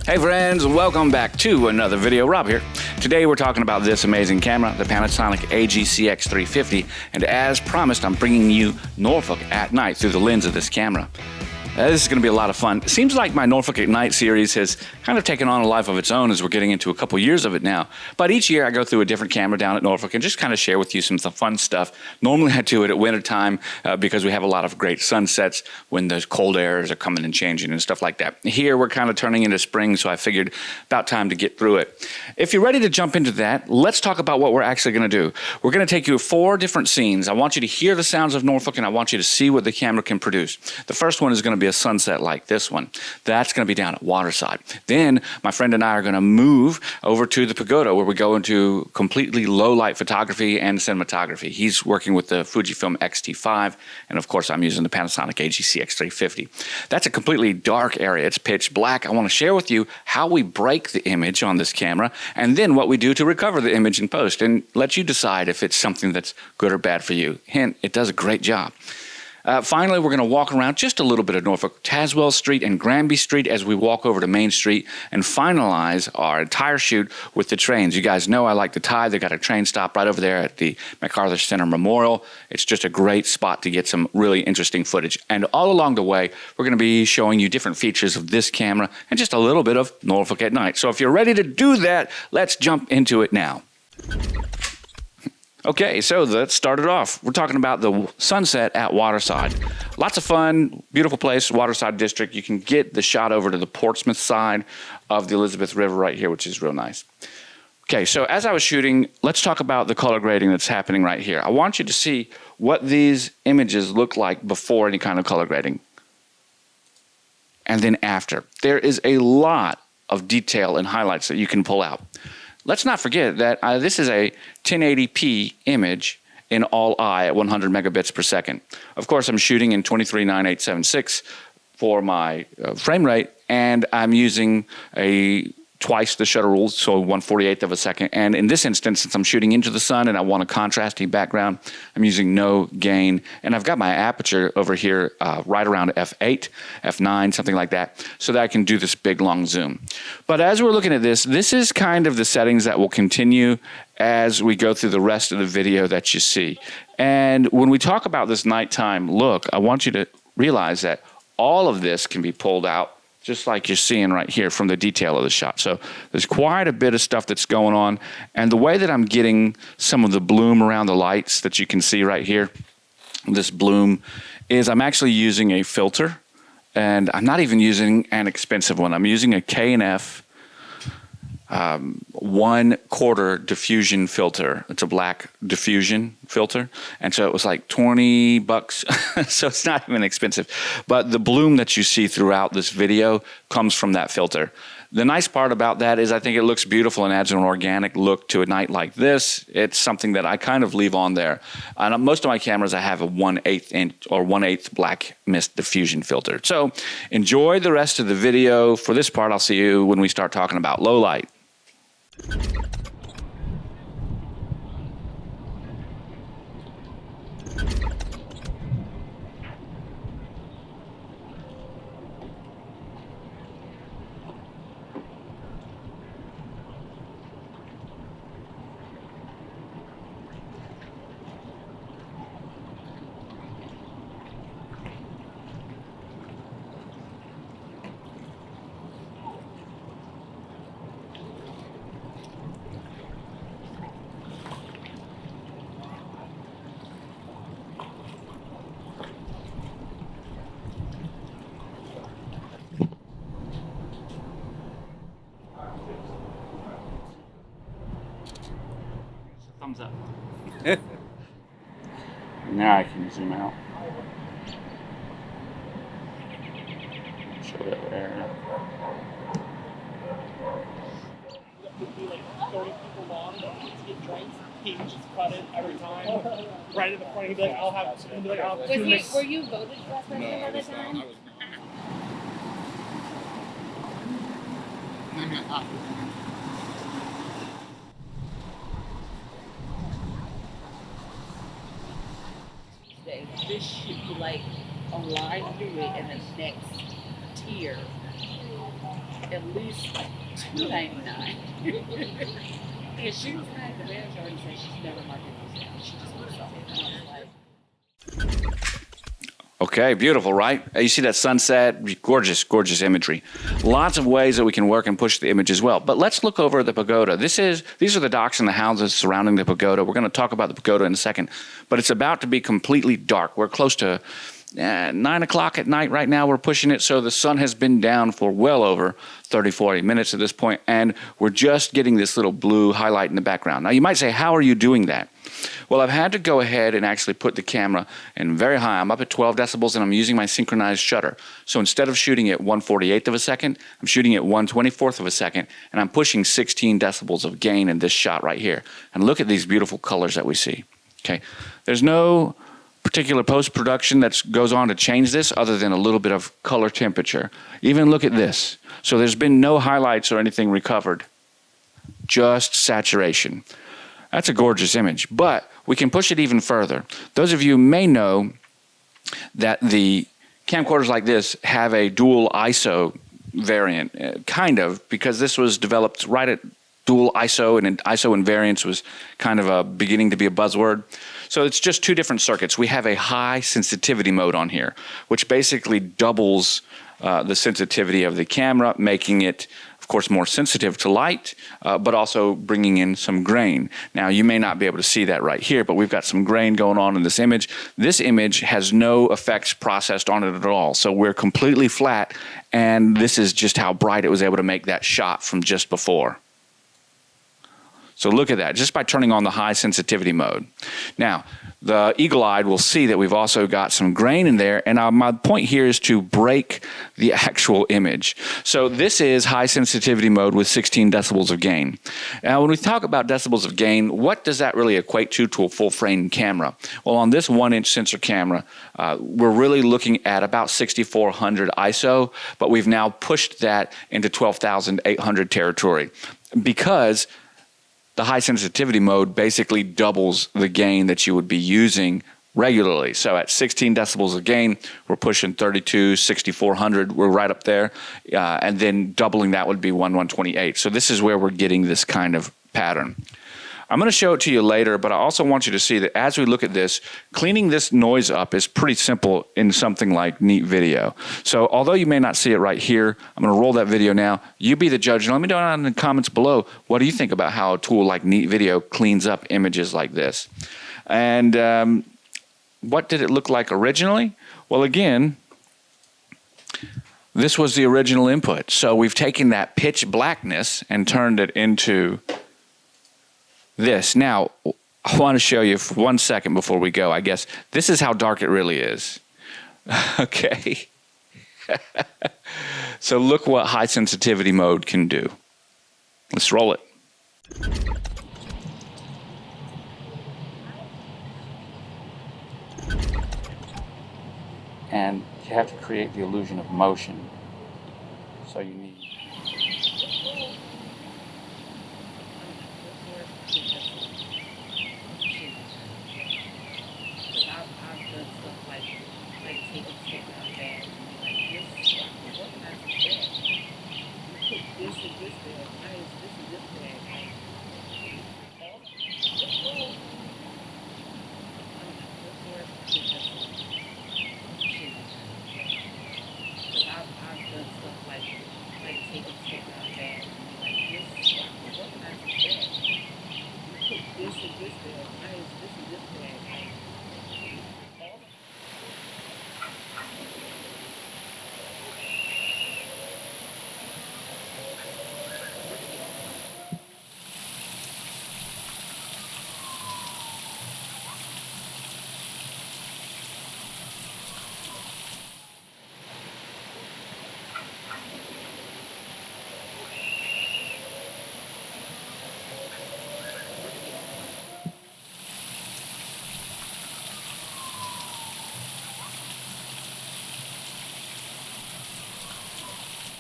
Hey friends, welcome back to another video. Rob here. Today we're talking about this amazing camera, the Panasonic AG-CX350, and as promised, I'm bringing you Norfolk at night through the lens of this camera. This is going to be a lot of fun. It seems like my Norfolk at Night series has kind of taken on a life of its own as we're getting into a couple years of it now. But each year I go through a different camera down at Norfolk and just kind of share with you some fun stuff. Normally I do it at winter time because we have a lot of great sunsets when those cold airs are coming and changing and stuff like that. Here we're kind of turning into spring, so I figured about time to get through it. If you're ready to jump into that, let's talk about what we're actually going to do. We're going to take you to 4 different scenes. I want you to hear the sounds of Norfolk and I want you to see what the camera can produce. The first one is going to be a sunset like this one. That's going to be down at Waterside. Then my friend and I are going to move over to the Pagoda where we go into completely low light photography and cinematography. He's working with the Fujifilm X-T5 and of course I'm using the Panasonic AG-CX350. That's a completely dark area. It's pitch black. I want to share with you how we break the image on this camera and then what we do to recover the image in post and let you decide if it's something that's good or bad for you. Hint, it does a great job. Finally, we're going to walk around just a little bit of Norfolk, Tazewell Street and Granby Street as we walk over to Main Street and finalize our entire shoot with the trains. You guys know I like the tie. They've got a train stop right over there at the MacArthur Center Memorial. It's just a great spot to get some really interesting footage. And all along the way, we're going to be showing you different features of this camera and just a little bit of Norfolk at night. So if you're ready to do that, let's jump into it now. Okay, so let's start it off. We're talking about the sunset at Waterside. Lots of fun, beautiful place, Waterside District. You can get the shot over to the Portsmouth side of the Elizabeth River right here, which is real nice. Okay, so as I was shooting, let's talk about the color grading that's happening right here. I want you to see what these images look like before any kind of color grading. And then after. There is a lot of detail and highlights that you can pull out. Let's not forget that this is a 1080p image in all I at 100 megabits per second. Of course, I'm shooting in 23:9:876 for my frame rate, and I'm using twice the shutter rule, so 1/48 of a second. And in this instance, since I'm shooting into the sun and I want a contrasty background, I'm using no gain. And I've got my aperture over here right around f8, f9, something like that, so that I can do this big, long zoom. But as we're looking at this is kind of the settings that will continue as we go through the rest of the video that you see. And when we talk about this nighttime look, I want you to realize that all of this can be pulled out just like you're seeing right here from the detail of the shot. So there's quite a bit of stuff that's going on. And the way that I'm getting some of the bloom around the lights that you can see right here, this bloom, is I'm actually using a filter. And I'm not even using an expensive one. I'm using a K&F 1/4 diffusion filter. It's a black diffusion filter. And so it was like 20 bucks. So it's not even expensive. But the bloom that you see throughout this video comes from that filter. The nice part about that is I think it looks beautiful and adds an organic look to a night like this. It's something that I kind of leave on there. On most of my cameras, I have a 1/8 inch or 1/8 black mist diffusion filter. So enjoy the rest of the video. For this part, I'll see you when we start talking about low light. Thumbs up. Now I can zoom out. Show that there. Would be like 30 people long to get drinks. He just cut it every time. Right at the front, he'd be like, I'll have 2 mix. Were you voted best person by the time? This should be like a line through it and the next tier. at least $2.99. And she was like, the manager already said she's never marking those down. She just looks off. And I was like, Okay, beautiful, right? You see that sunset? Gorgeous, gorgeous imagery. Lots of ways that we can work and push the image as well. But let's look over at the pagoda. These are the docks and the houses surrounding the pagoda. We're going to talk about the pagoda in a second, but it's about to be completely dark. We're close to 9 o'clock at night right now. We're pushing it, so the sun has been down for well over 30, 40 minutes at this point, and we're just getting this little blue highlight in the background. Now, you might say, how are you doing that? Well, I've had to go ahead and actually put the camera in very high. I'm up at 12 decibels, and I'm using my synchronized shutter. So instead of shooting at 1/48th of a second, I'm shooting at 1/24th of a second, and I'm pushing 16 decibels of gain in this shot right here. And look at these beautiful colors that we see. Okay, there's no particular post-production that goes on to change this other than a little bit of color temperature. Even look at this. So there's been no highlights or anything recovered, just saturation. That's a gorgeous image, but we can push it even further. Those of you may know that the camcorders like this have a dual ISO variant, kind of, because this was developed right at dual ISO, and ISO invariance was kind of beginning to be a buzzword. So it's just two different circuits. We have a high sensitivity mode on here, which basically doubles the sensitivity of the camera, making it, of course, more sensitive to light, but also bringing in some grain. Now, you may not be able to see that right here, but we've got some grain going on in this image. This image has no effects processed on it at all, so we're completely flat, and this is just how bright it was able to make that shot from just before. So look at that, just by turning on the high sensitivity mode. Now, the eagle-eyed will see that we've also got some grain in there, and my point here is to break the actual image. So this is high sensitivity mode with 16 decibels of gain. Now, when we talk about decibels of gain, what does that really equate to a full-frame camera? Well, on this 1-inch sensor camera, we're really looking at about 6400 ISO, but we've now pushed that into 12,800 territory because the high sensitivity mode basically doubles the gain that you would be using regularly. So at 16 decibels of gain, we're pushing 32, 6400, we're right up there. And then doubling that would be 128. So this is where we're getting this kind of pattern. I'm going to show it to you later, but I also want you to see that as we look at this, cleaning this noise up is pretty simple in something like Neat Video. So although you may not see it right here, I'm going to roll that video now. You be the judge, and let me know down in the comments below, what do you think about how a tool like Neat Video cleans up images like this? And what did it look like originally? Well, again, this was the original input. So we've taken that pitch blackness and turned it into this. Now, I want to show you for 1 second before we go, I guess. This is how dark it really is. Okay. So look what high sensitivity mode can do. Let's roll it. And you have to create the illusion of motion. So you need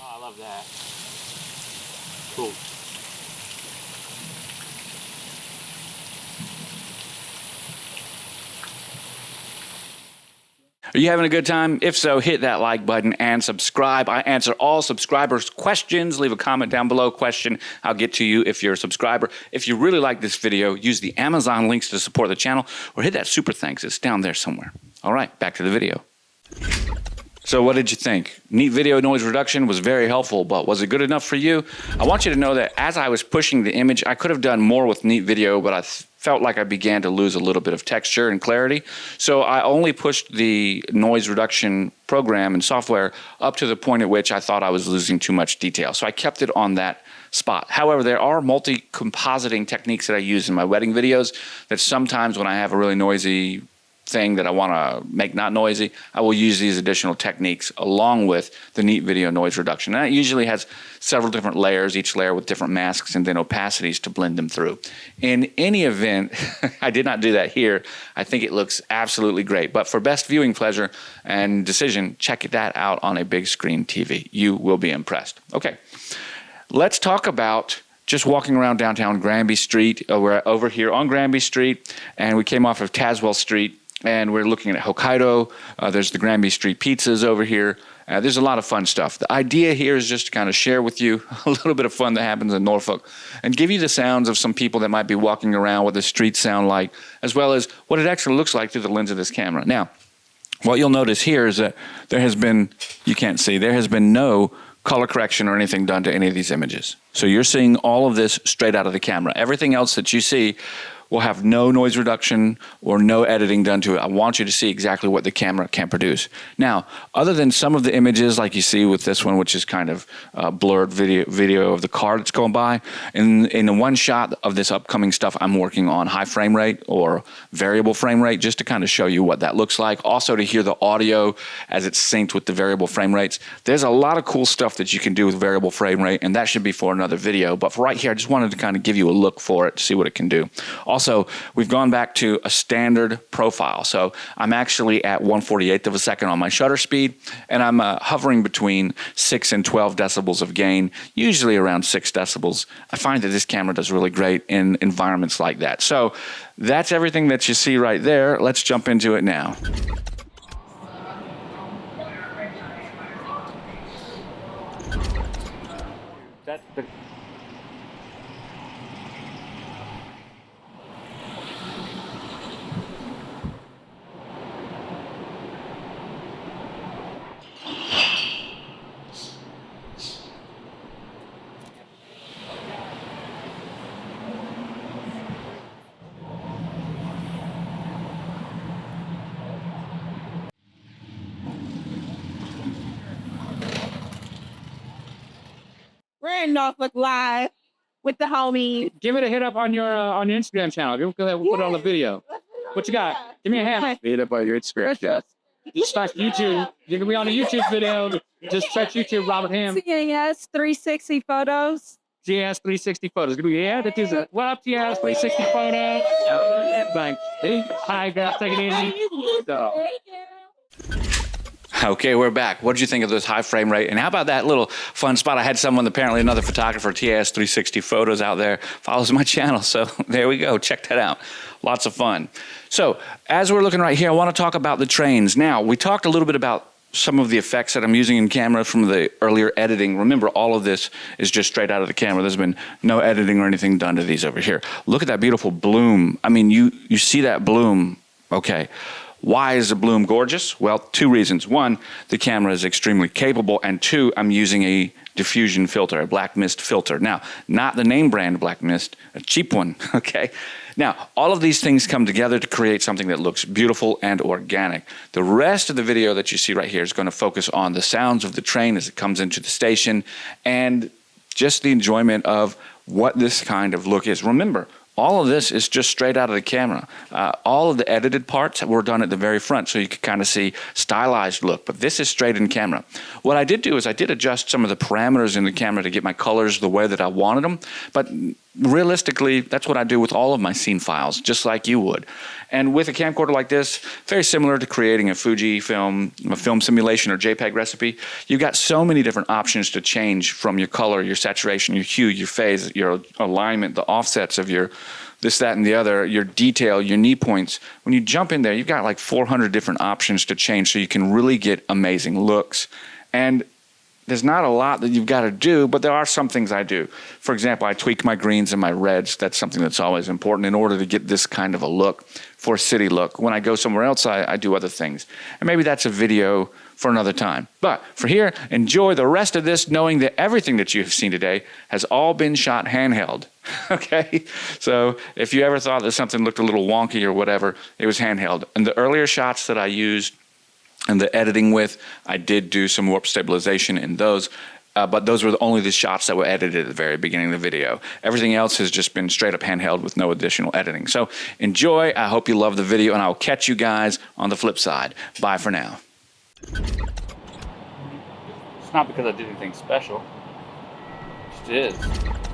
I love that. Cool. Are you having a good time? If so, hit that like button and subscribe. I answer all subscribers' questions. Leave a comment down below, question. I'll get to you if you're a subscriber. If you really like this video, use the Amazon links to support the channel or hit that super thanks. It's down there somewhere. All right, back to the video. So what did you think? Neat video noise reduction was very helpful, but was it good enough for you? I want you to know that as I was pushing the image, I could have done more with neat video, but I felt like I began to lose a little bit of texture and clarity. So I only pushed the noise reduction program and software up to the point at which I thought I was losing too much detail. So I kept it on that spot. However, there are multi-compositing techniques that I use in my wedding videos that sometimes when I have a really noisy thing that I want to make not noisy, I will use these additional techniques along with the neat video noise reduction. And that usually has several different layers, each layer with different masks and then opacities to blend them through. In any event, I did not do that here. I think it looks absolutely great. But for best viewing pleasure and decision, check that out on a big screen TV. You will be impressed. Okay, let's talk about just walking around downtown Granby Street. We're over here on Granby Street, and we came off of Tazewell Street. And we're looking at Hokkaido. There's the Granby Street pizzas over here. There's a lot of fun stuff. The idea here is just to kind of share with you a little bit of fun that happens in Norfolk and give you the sounds of some people that might be walking around, what the streets sound like, as well as what it actually looks like through the lens of this camera. Now, what you'll notice here is that there has been, you can't see, there has been no color correction or anything done to any of these images. So you're seeing all of this straight out of the camera. Everything else that you see will have no noise reduction or no editing done to it. I want you to see exactly what the camera can produce. Now, other than some of the images like you see with this one, which is kind of blurred video of the car that's going by, in the one shot of this upcoming stuff, I'm working on high frame rate or variable frame rate just to kind of show you what that looks like. Also to hear the audio as it's synced with the variable frame rates. There's a lot of cool stuff that you can do with variable frame rate, and that should be for another video. But for right here, I just wanted to kind of give you a look for it to see what it can do. Also, we've gone back to a standard profile. So I'm actually at 1/48th of a second on my shutter speed, and I'm hovering between 6 and 12 decibels of gain, usually around 6 decibels. I find that this camera does really great in environments like that. So that's everything that you see right there. Let's jump into it now. That's the We're in Norfolk live with the homies. Give it a hit up on your Instagram channel. If you go ahead, we'll put it on the video. What you got? Give me a hand. Hit up on your Instagram channel. Just like YouTube. You're gonna be on a YouTube video. Just search YouTube Robert Ham. CAS360 photos. GS360 photos. Yeah, that is it. What up, GS360 photos? Thanks. Hi, guys. Take it easy. So. Okay, we're back. What did you think of this high frame rate? And how about that little fun spot? I had someone, apparently another photographer, TS360 Photos out there, follows my channel. So there we go. Check that out. Lots of fun. So as we're looking right here, I want to talk about the trains. Now, we talked a little bit about some of the effects that I'm using in camera from the earlier editing. Remember, all of this is just straight out of the camera. There's been no editing or anything done to these over here. Look at that beautiful bloom. I mean, you see that bloom. Okay. Why is the bloom gorgeous? Well, 2 reasons. 1, the camera is extremely capable, and 2, I'm using a diffusion filter, a black mist filter. Now, not the name brand black mist, a cheap one, okay? Now, all of these things come together to create something that looks beautiful and organic. The rest of the video that you see right here is going to focus on the sounds of the train as it comes into the station and just the enjoyment of what this kind of look is. Remember, all of this is just straight out of the camera. All of the edited parts were done at the very front, so you could kind of see stylized look, but this is straight in camera. What I did do is I did adjust some of the parameters in the camera to get my colors the way that I wanted them, but realistically, that's what I do with all of my scene files, just like you would. And with a camcorder like this, very similar to creating a Fuji film, a film simulation or JPEG recipe, you've got so many different options to change from your color, your saturation, your hue, your phase, your alignment, the offsets of your this, that, and the other, your detail, your knee points. When you jump in there, you've got like 400 different options to change so you can really get amazing looks. And there's not a lot that you've got to do, but there are some things I do. For example, I tweak my greens and my reds. That's something that's always important in order to get this kind of a look for a city look. When I go somewhere else, I do other things. And maybe that's a video for another time. But for here, enjoy the rest of this knowing that everything that you've seen today has all been shot handheld. Okay? So if you ever thought that something looked a little wonky or whatever, it was handheld. And the earlier shots that I used and the editing with, I did do some warp stabilization in those, but those were only the shots that were edited at the very beginning of the video. Everything else has just been straight up handheld with no additional editing. So enjoy. I hope you love the video, and I'll catch you guys on the flip side. Bye for now. It's not because I did anything special. It just is.